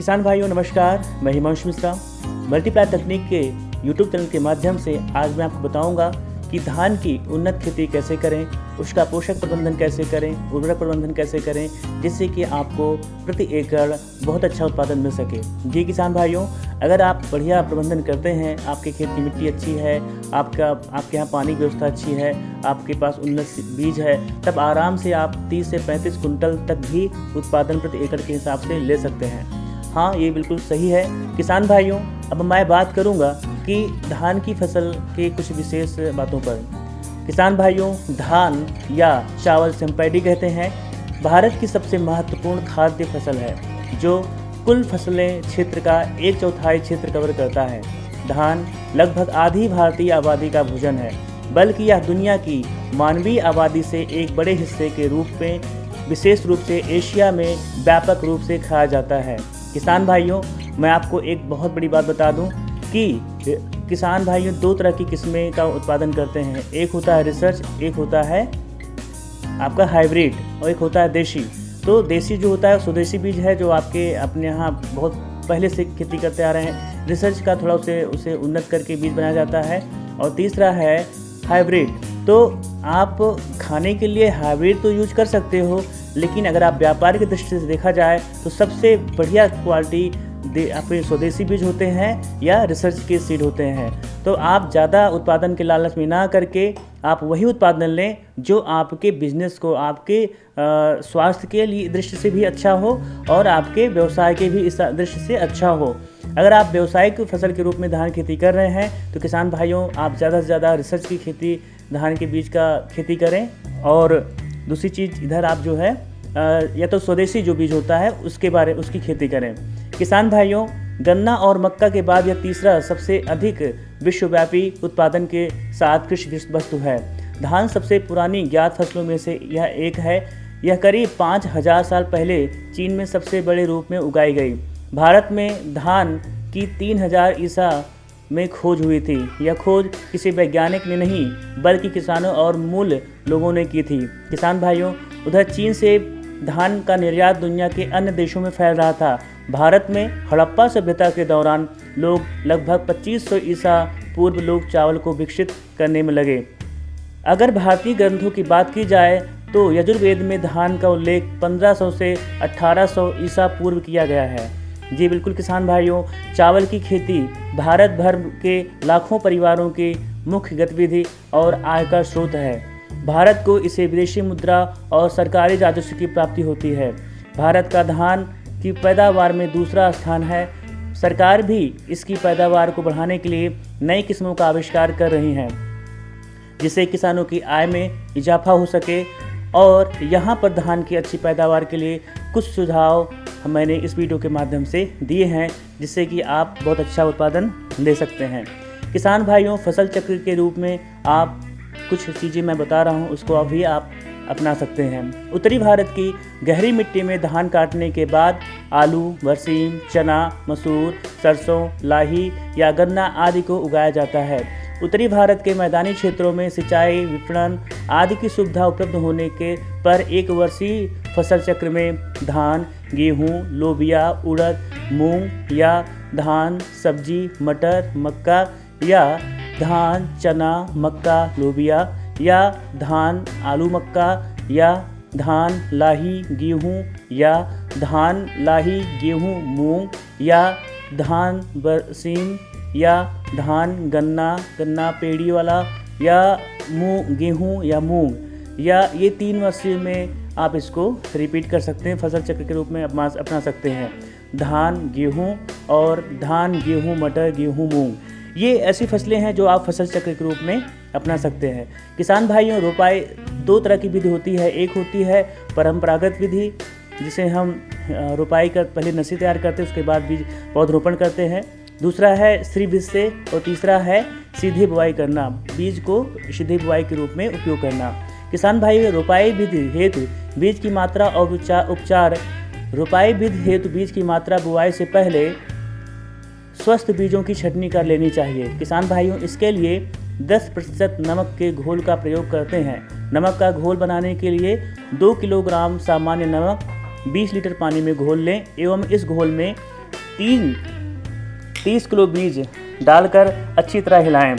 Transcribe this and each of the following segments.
किसान भाइयों नमस्कार, मैं हिमांशु मिश्रा। मल्टीप्लाई तकनीक के यूट्यूब चैनल के माध्यम से आज मैं आपको बताऊंगा कि धान की उन्नत खेती कैसे करें, उसका पोषक प्रबंधन कैसे करें, उर्वरक प्रबंधन कैसे करें, जिससे कि आपको प्रति एकड़ बहुत अच्छा उत्पादन मिल सके। जी किसान भाइयों, अगर आप बढ़िया प्रबंधन करते हैं, आपके खेत की मिट्टी अच्छी है, आपके यहाँ पानी की व्यवस्था अच्छी है, आपके पास उन्नत बीज है, तब आराम से आप 30 से 35 कुंटल तक भी उत्पादन प्रति एकड़ के हिसाब से ले सकते हैं। हाँ, ये बिल्कुल सही है। किसान भाइयों, अब मैं बात करूंगा कि धान की फसल के कुछ विशेष बातों पर। किसान भाइयों, धान या चावल से हम पैडी कहते हैं, भारत की सबसे महत्वपूर्ण खाद्य फसल है जो कुल फसलें क्षेत्र का 1/4 क्षेत्र कवर करता है। धान लगभग आधी भारतीय आबादी का भोजन है, बल्कि यह दुनिया की मानवीय आबादी से एक बड़े हिस्से के रूप में विशेष रूप से एशिया में व्यापक रूप से खाया जाता है। किसान भाइयों, मैं आपको एक बहुत बड़ी बात बता दूं कि किसान भाइयों 2 तरह की किस्में का उत्पादन करते हैं। एक होता है रिसर्च, एक होता है आपका हाइब्रिड और एक होता है देसी। तो देसी जो होता है स्वदेशी बीज है, जो आपके अपने यहाँ बहुत पहले से खेती करते आ रहे हैं। रिसर्च का थोड़ा उसे उन्नत करके बीज बनाया जाता है। और तीसरा है हाइब्रिड। तो आप खाने के लिए हाइब्रिड तो यूज कर सकते हो, लेकिन अगर आप व्यापार की दृष्टि से देखा जाए तो सबसे बढ़िया क्वालिटी आपके स्वदेशी बीज होते हैं या रिसर्च के सीड होते हैं। तो आप ज़्यादा उत्पादन के लालच में ना करके आप वही उत्पादन लें जो आपके बिजनेस को, आपके स्वास्थ्य के लिए दृष्टि से भी अच्छा हो और आपके व्यवसाय के भी इस दृष्टि से अच्छा हो। अगर आप व्यावसायिक फसल के रूप में धान खेती कर रहे हैं तो किसान भाइयों, आप ज़्यादा से ज़्यादा रिसर्च की खेती, धान के बीज का खेती करें। और दूसरी चीज़, इधर आप जो है या तो स्वदेशी जो बीज होता है उसकी खेती करें। किसान भाइयों, गन्ना और मक्का के बाद यह तीसरा सबसे अधिक विश्वव्यापी उत्पादन के साथ कृषि वस्तु है। धान सबसे पुरानी ज्ञात फसलों में से यह एक है। यह करीब 5000 साल पहले चीन में सबसे बड़े रूप में उगाई गई। भारत में धान की 3000 ईसा में खोज हुई थी। यह खोज किसी वैज्ञानिक ने नहीं बल्कि किसानों और मूल लोगों ने की थी। किसान भाइयों, उधर चीन से धान का निर्यात दुनिया के अन्य देशों में फैल रहा था। भारत में हड़प्पा सभ्यता के दौरान लोग लगभग 2500 ईसा पूर्व लोग चावल को विकसित करने में लगे। अगर भारतीय ग्रंथों की बात की जाए तो यजुर्वेद में धान का उल्लेख 1500 से 1800 ईसा पूर्व किया गया है। जी बिल्कुल किसान भाइयों, चावल की खेती भारत भर के लाखों परिवारों की मुख्य गतिविधि और आय का स्रोत है। भारत को इसे विदेशी मुद्रा और सरकारी राजस्व की प्राप्ति होती है। भारत का धान की पैदावार में दूसरा स्थान है। सरकार भी इसकी पैदावार को बढ़ाने के लिए नई किस्मों का आविष्कार कर रही हैं, जिससे किसानों की आय में इजाफा हो सके। और यहाँ पर धान की अच्छी पैदावार के लिए कुछ सुझाव मैंने इस वीडियो के माध्यम से दिए हैं, जिससे कि आप बहुत अच्छा उत्पादन ले सकते हैं। किसान भाइयों, फसल चक्र के रूप में आप कुछ चीज़ें मैं बता रहा हूँ, उसको अभी आप अपना सकते हैं। उत्तरी भारत की गहरी मिट्टी में धान काटने के बाद आलू, बरसीम, चना, मसूर, सरसों, लाही या गन्ना आदि को उगाया जाता है। उत्तरी भारत के मैदानी क्षेत्रों में सिंचाई, विपणन आदि की सुविधा उपलब्ध होने के पर एक वर्षीय फसल चक्र में धान, गेहूँ, लोबिया, उड़द, मूंग या धान, सब्जी, मटर, मक्का या धान, चना, मक्का, लोबिया या धान, आलू मक्का या धान, लाही, गेहूँ या धान, लाही, गेहूँ, मूंग या धान, बरसीम या धान, गन्ना पेड़ी वाला या गेहूँ या मूंग, या ये 3 वर्षों में आप इसको रिपीट कर सकते हैं, फसल चक्र के रूप में अपना सकते हैं। धान, गेहूँ और धान, गेहूँ, मटर, गेहूँ, मूंग, ये ऐसी फसलें हैं जो आप फसल चक्र के रूप में अपना सकते हैं। किसान भाइयों, रोपाई 2 तरह की विधि होती है। एक होती है परंपरागत विधि, जिसे हम रोपाई कर पहले नर्सरी तैयार करते हैं, उसके बाद बीज पौधरोपण करते हैं। दूसरा है श्री बीज से, और तीसरा है सीधे बुआई करना, बीज को सीधे बुआई के रूप में उपयोग करना। किसान भाई, रोपाई विधि हेतु बीज की मात्रा और उपचार। रोपाई विधि हेतु बीज की मात्रा बुआई से पहले स्वस्थ बीजों की छंटनी कर लेनी चाहिए। किसान भाइयों, इसके लिए 10% नमक के घोल का प्रयोग करते हैं। नमक का घोल बनाने के लिए 2 किलोग्राम सामान्य नमक 20 लीटर पानी में घोल लें एवं इस घोल में 30 किलो बीज डालकर अच्छी तरह हिलाएं।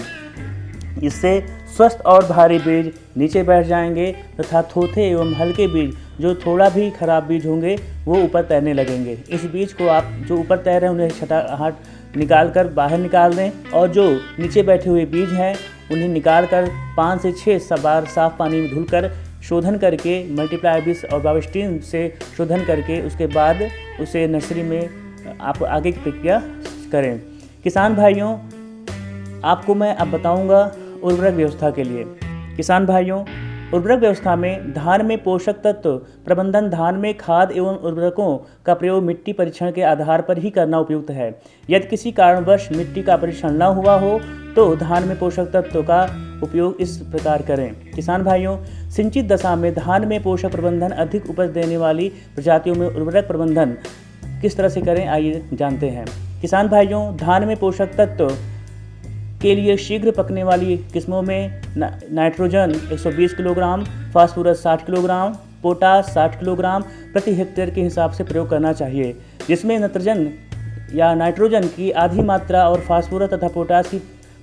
इससे स्वस्थ और भारी बीज नीचे बैठ जाएंगे तथा थोथे एवं हल्के बीज जो थोड़ा भी खराब बीज होंगे वो ऊपर तैरने लगेंगे। इस बीज को आप जो ऊपर तैर रहे हैं उन्हें छटाहट निकाल कर बाहर निकाल दें और जो नीचे बैठे हुए बीज हैं उन्हें निकाल कर 5 से 6 बार साफ पानी में धुलकर शोधन करके मल्टीप्लायर 20 और बाविस्टीन से शोधन करके उसके बाद उसे नर्सरी में आप आगे की प्रक्रिया करें। किसान भाइयों, आपको मैं अब बताऊंगा उर्वरक व्यवस्था के लिए। किसान भाइयों, उर्वरक व्यवस्था में धान में पोषक तत्व प्रबंधन धान में खाद एवं उर्वरकों का प्रयोग मिट्टी परीक्षण के आधार पर ही करना उपयुक्त है। यदि किसी कारणवश मिट्टी का परीक्षण न हुआ हो तो धान में पोषक तत्व का उपयोग इस प्रकार करें। किसान भाइयों, सिंचित दशा में धान में पोषक प्रबंधन अधिक उपज देने वाली प्रजातियों में उर्वरक प्रबंधन किस तरह से करें, आइए जानते हैं। किसान भाइयों, धान में पोषक तत्व के लिए शीघ्र पकने वाली किस्मों में nitrogen 120 kilogram, phosphorus 60 kilogram, potash 60 kilogram प्रति हेक्टेयर के हिसाब से प्रयोग करना चाहिए, जिसमें नत्रजन या नाइट्रोजन की आधी मात्रा और फास्फोरस तथा पोटास की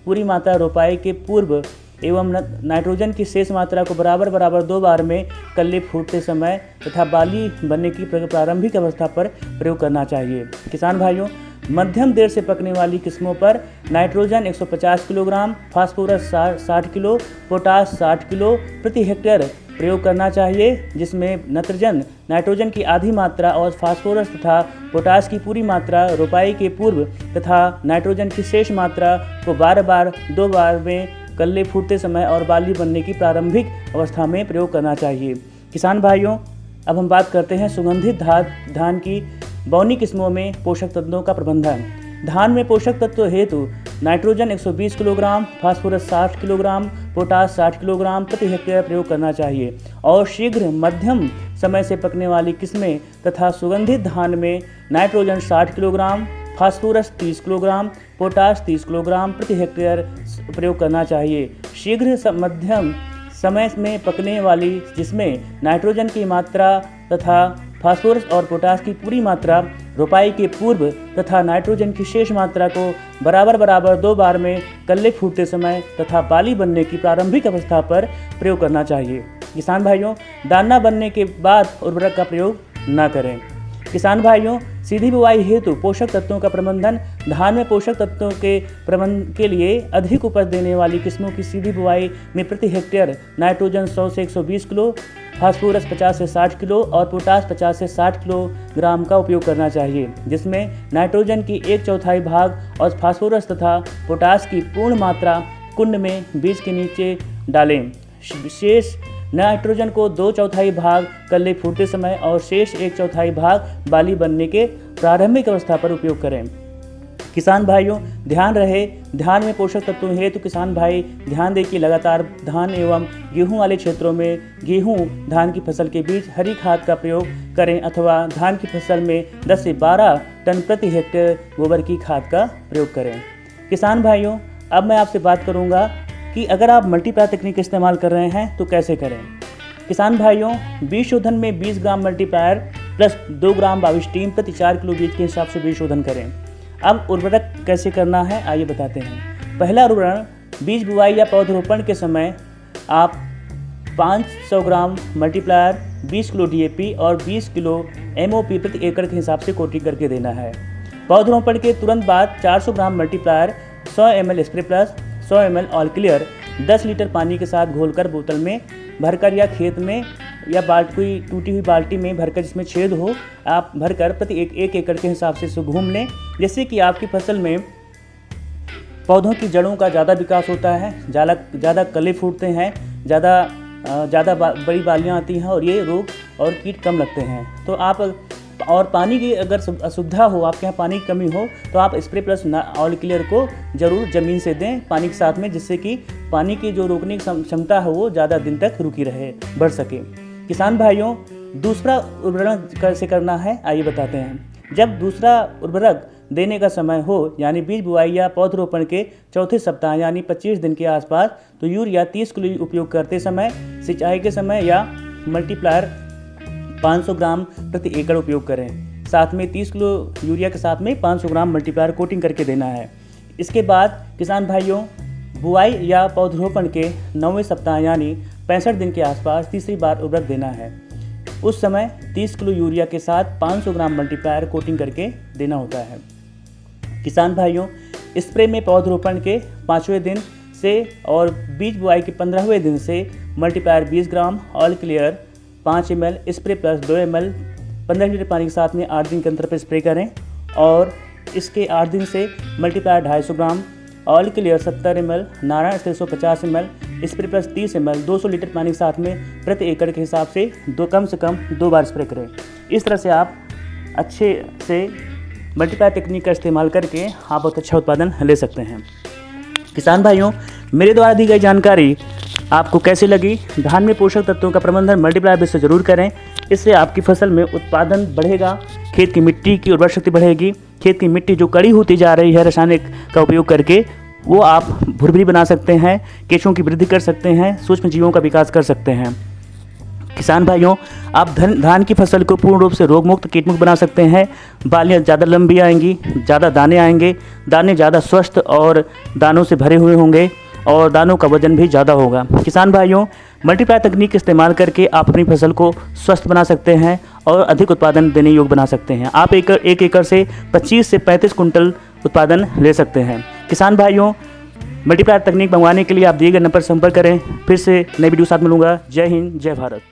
पूरी मात्रा रोपाई के पूर्व एवं नाइट्रोजन की शेष मात्रा को बराबर 2 बार में कल्ले फूटते समय तथा बाली बनने की प्रारंभिक अवस्था पर प्रयोग करना चाहिए। किसान भाइयों, मध्यम देर से पकने वाली किस्मों पर nitrogen 150 kilogram, phosphorus 60 kilo, potash 60 kilo प्रति हेक्टेयर प्रयोग करना चाहिए, जिसमें नाइट्रोजन की आधी मात्रा और फास्फोरस तथा पोटास की पूरी मात्रा रोपाई के पूर्व तथा नाइट्रोजन की शेष मात्रा को 2 बार में कल्ले फूटते समय और बाली बनने की प्रारंभिक अवस्था में प्रयोग करना चाहिए। किसान भाइयों, अब हम बात करते हैं सुगंधित धान की बौनी किस्मों में पोषक तत्वों का प्रबंधन। धान में पोषक तत्व हेतु nitrogen 120 kilogram, phosphorus 60 kilogram, potash 60 kilogram प्रति हेक्टेयर प्रयोग करना चाहिए और शीघ्र मध्यम समय से पकने वाली किस्में तथा सुगंधित धान में nitrogen 60 kilogram, phosphorus 30 kilogram, potash 30 kilogram प्रति हेक्टेयर प्रयोग करना चाहिए। शीघ्र मध्यम समय में पकने वाली जिसमें नाइट्रोजन की मात्रा तथा फास्फोरस और पोटास की पूरी मात्रा रोपाई के पूर्व तथा नाइट्रोजन की शेष मात्रा को बराबर 2 बार में कल्ले फूटते समय तथा बाली बनने की प्रारंभिक अवस्था पर प्रयोग करना चाहिए। किसान भाइयों, दाना बनने के बाद उर्वरक का प्रयोग न करें। किसान भाइयों, सीधी बुवाई हेतु पोषक तत्वों का प्रबंधन। धान में पोषक तत्वों के प्रबंधन के लिए अधिक उपज देने वाली किस्मों की सीधी बुवाई में प्रति हेक्टेयर नाइट्रोजन 100 से 120 किलो, फास्फोरस 50 से 60 किलो और पोटास 50 से 60 किलोग्राम का उपयोग करना चाहिए, जिसमें नाइट्रोजन की 1/4 भाग और फास्फोरस तथा पोटास की पूर्ण मात्रा कुंड में बीज के नीचे डालें। शेष नाइट्रोजन को 2/4 भाग कल्ले फूटते समय और शेष 1/4 भाग बाली बनने के प्रारंभिक अवस्था पर उपयोग करें। किसान भाइयों, ध्यान रहे, धान में पोषक तत्वों हेतु किसान भाई ध्यान दें कि लगातार धान एवं गेहूं वाले क्षेत्रों में गेहूं धान की फसल के बीच हरी खाद का प्रयोग करें अथवा धान की फसल में 10 से 12 टन प्रति हेक्टेयर गोबर की खाद का प्रयोग करें। किसान भाइयों, अब मैं आपसे बात करूंगा कि अगर आप मल्टीप्लायर तकनीक का इस्तेमाल कर रहे हैं तो कैसे करें। किसान भाइयों, बीज शोधन में 20 ग्राम मल्टीप्लायर प्लस 2 ग्राम बाविस्टीन प्रति 4 किलो बीज के हिसाब से बीज शोधन करें। अब उर्वरक कैसे करना है, आइए बताते हैं। पहला उर्वरक, बीज बुआई या पौधरोपण के समय आप 500 ग्राम मल्टीप्लायर, 20 किलो DAP और 20 किलो MOP प्रति एकड़ के हिसाब से कोटिंग करके देना है। पौधरोपण के तुरंत बाद 400 gram multiplier, 100 ml spray plus, 100 ml all clear 10 litre पानी के साथ घोलकर बोतल में भरकर या खेत में या कोई टूटी हुई बाल्टी में भरकर जिसमें छेद हो आप भरकर प्रति एक एकड़ के हिसाब से इसे घूम लें, जिससे कि आपकी फसल में पौधों की जड़ों का ज़्यादा विकास होता है, ज़्यादा कले फूटते हैं, ज़्यादा बड़ी बालियाँ आती हैं और ये रोग और कीट कम लगते हैं। तो आप और पानी की अगर असुविधा हो, आपके यहाँ पानी की कमी हो तो आप स्प्रे प्लस ऑल क्लियर को ज़रूर ज़मीन से दें पानी के साथ में, जिससे कि पानी की जो रोकने की क्षमता है वो ज़्यादा दिन तक रुकी रहे, बढ़ सके। किसान भाइयों, दूसरा उर्वरक कैसे करना है आइए बताते हैं। जब दूसरा उर्वरक देने का समय हो, यानी बीज बुआई या पौधरोपण के चौथे सप्ताह यानी 25 दिन के आसपास, तो यूरिया 30 किलो उपयोग करते समय, सिंचाई के समय या मल्टीप्लायर 500 ग्राम प्रति एकड़ उपयोग करें। साथ में 30 किलो यूरिया के साथ में 500 ग्राम मल्टीप्लायर कोटिंग करके देना है। इसके बाद किसान भाइयों, बुआई या पौधरोपण के 9वें सप्ताह यानी 65 दिन के आसपास तीसरी बार उर्वरक देना है। उस समय 30 किलो यूरिया के साथ 500 ग्राम मल्टीप्लायर कोटिंग करके देना होता है। किसान भाइयों, स्प्रे में पौधरोपण के 5वें दिन से और बीज बुआई के 15वें दिन से multiplier 20 gram, all clear 5 ml, spray plus 2 ml 15 litre पानी के साथ में 8 दिन के अंतर पर स्प्रे करें। और इसके 8 दिन से multiplier 250 gram, all clear 70 ml, Narayan 350 ml, spray plus 30 ml 200 litre पानी के साथ में प्रति एकड़ के हिसाब से कम से कम 2 बार स्प्रे करें। इस तरह से आप अच्छे से मल्टीप्लायर टेक्निक का इस्तेमाल करके आप बहुत अच्छा उत्पादन ले सकते हैं। किसान भाइयों, मेरे द्वारा दी गई जानकारी आपको कैसी लगी? धान में पोषक तत्वों का प्रबंधन मल्टीप्लायर बेस से जरूर करें। इससे आपकी फसल में उत्पादन बढ़ेगा, खेत की मिट्टी की उर्वरा शक्ति बढ़ेगी। खेत की मिट्टी जो कड़ी होती जा रही है रासायनिक का उपयोग करके, वो आप भुरभुरी बना सकते हैं, केंचुओं की वृद्धि कर सकते हैं, सूक्ष्म जीवों का विकास कर सकते हैं। किसान भाइयों, आप धान की फसल को पूर्ण रूप से रोग मुक्त, कीट मुक्त बना सकते हैं। बालियाँ ज़्यादा लंबी आएंगी, ज़्यादा दाने आएंगे, दाने ज़्यादा स्वस्थ और दानों से भरे हुए होंगे और दानों का वजन भी ज़्यादा होगा। किसान भाइयों, मल्टीप्लायर तकनीक इस्तेमाल करके आप अपनी फसल को स्वस्थ बना सकते हैं और अधिक उत्पादन देने योग्य बना सकते हैं। आप एक एकड़ से 25 से 35 कुंटल उत्पादन ले सकते हैं। किसान भाइयों, मल्टीप्लायर तकनीक मंगवाने के लिए आप दिए गए नंबर पर संपर्क करें। फिर से नई वीडियो साथ मिलूंगा। जय हिंद, जय भारत।